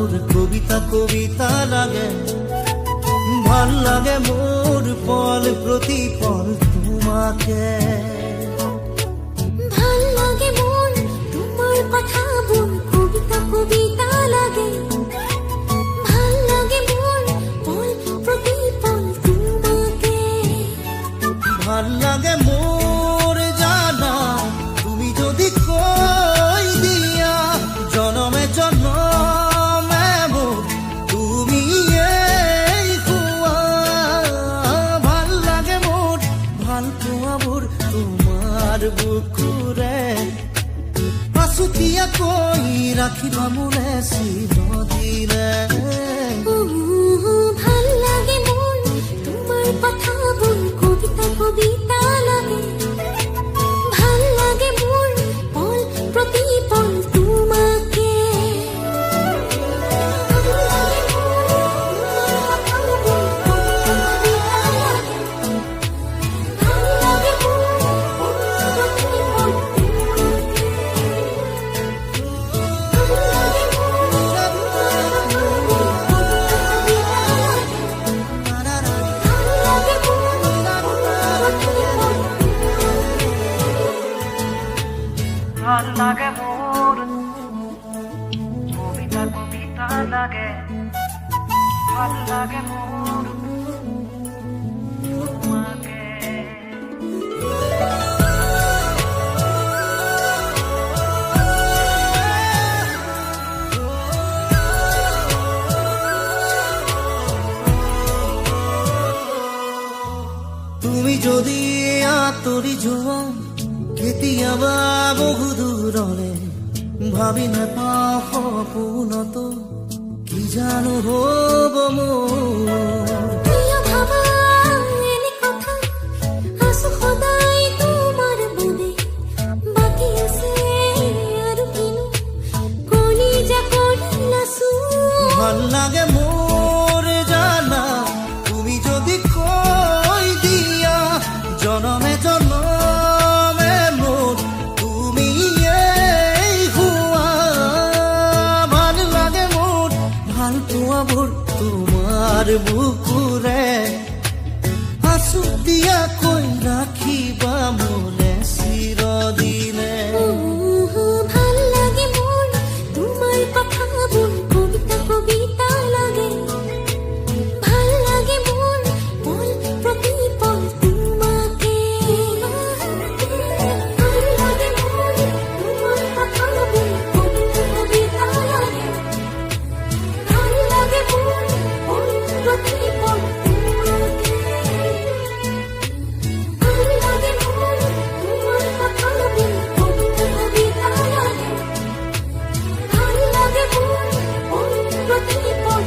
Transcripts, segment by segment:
মোৰ কবিতা কবিতা লাগে ভাল লাগে মোৰ পল প্ৰতি পল তোমাকে ভাল লাগে মোৰ তোমাৰ কথাবোৰ কবিতা কবিতা লাগে ভাল লাগে মোৰ পল প্ৰতি পল তোমাকে ভাল লাগে মোৰ জানা তুমি যদি কৈ দিয়া জনমে জনমে মোৰ তুমি ভাল লাগে মোৰ ভাল পোৱাবোৰ তোমাৰ বুকুৰে আছুতীয়াকৈ ৰাখিবা মোলে চিৰদিনে ভাল লাগে মোৰ তোমাৰ কথাবোৰ কবিতা কবিতা লাগে ভাল লাগে মোৰ পল প্ৰতি পল তোমাকে ভাল লাগে মোৰ কবিতা কবিতা লাগে ভাল লাগে মোৰ তোমাকে তুমি যদি আঁতৰি যোৱা কেতিয়াবা বহু দূৰলে ভাবি নাপাওঁ সপোনতো কি জানো হ'ব মোৰ প্ৰিয় ভাবা এনে কথা আছো সদায় তোমাৰ বাবে বাকী আছে আৰু কিনো কলিজা কৰি নাচো ভাল লাগে মোৰ জানা তুমি যদি কৈ দিয়া জনমে জনমে মোৰ তুমি ভাল লাগে মোৰ ভাল পোৱাবোৰ তোমাৰ বুকুৰে আছুতীয়াকৈ ৰাখিবা মোলে চিৰদিনে ভাল লাগে মোৰ তোমাৰ কথাবোৰ কবিতা কবিতা লাগে ভাল লাগে মোৰ পল প্ৰতি পল তোমাকে ভাল লাগে মোৰ তোমাৰ কথাবোৰ কবিতা কবিতা লাগে ভাল লাগে মোৰ পল প্ৰতি পল তোমাকে ভাল লাগে মোৰ তোমাৰ কথাবোৰ কবিতা কবিতা লাগে ভাল লাগে মোৰ পল প্ৰতি পল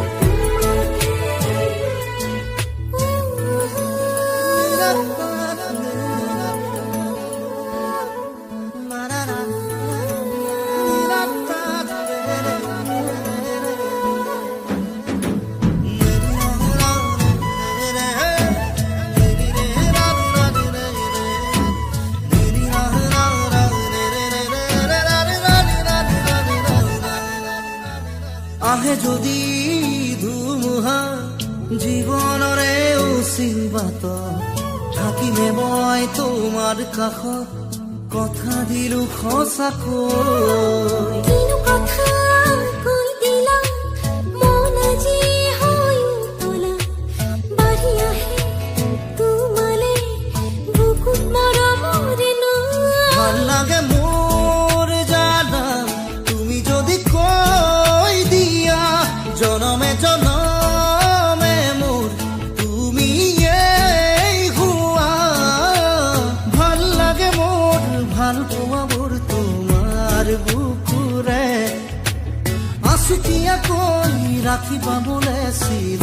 আহে যদি ধুমুহা জীৱনৰে উচিবাত থাকিলে মই তোমাৰ কাষত কথা দিলো সঁচাকৈ কিনো কথা কৈ দিলা মন আজি হৈ উতলা বাঢ়ি আহে তোমালে বুকুত মৰমৰে ভাল লাগে মোৰ জানা তুমি যদি কৈ দিয়া জনমে জনমে মোৰ তুমি ভাল লাগে মোৰ ভাল পোৱাবোৰ তোমাৰ বুকুৰে আছুতীয়াকৈ ৰাখিবা মোলে চিৰ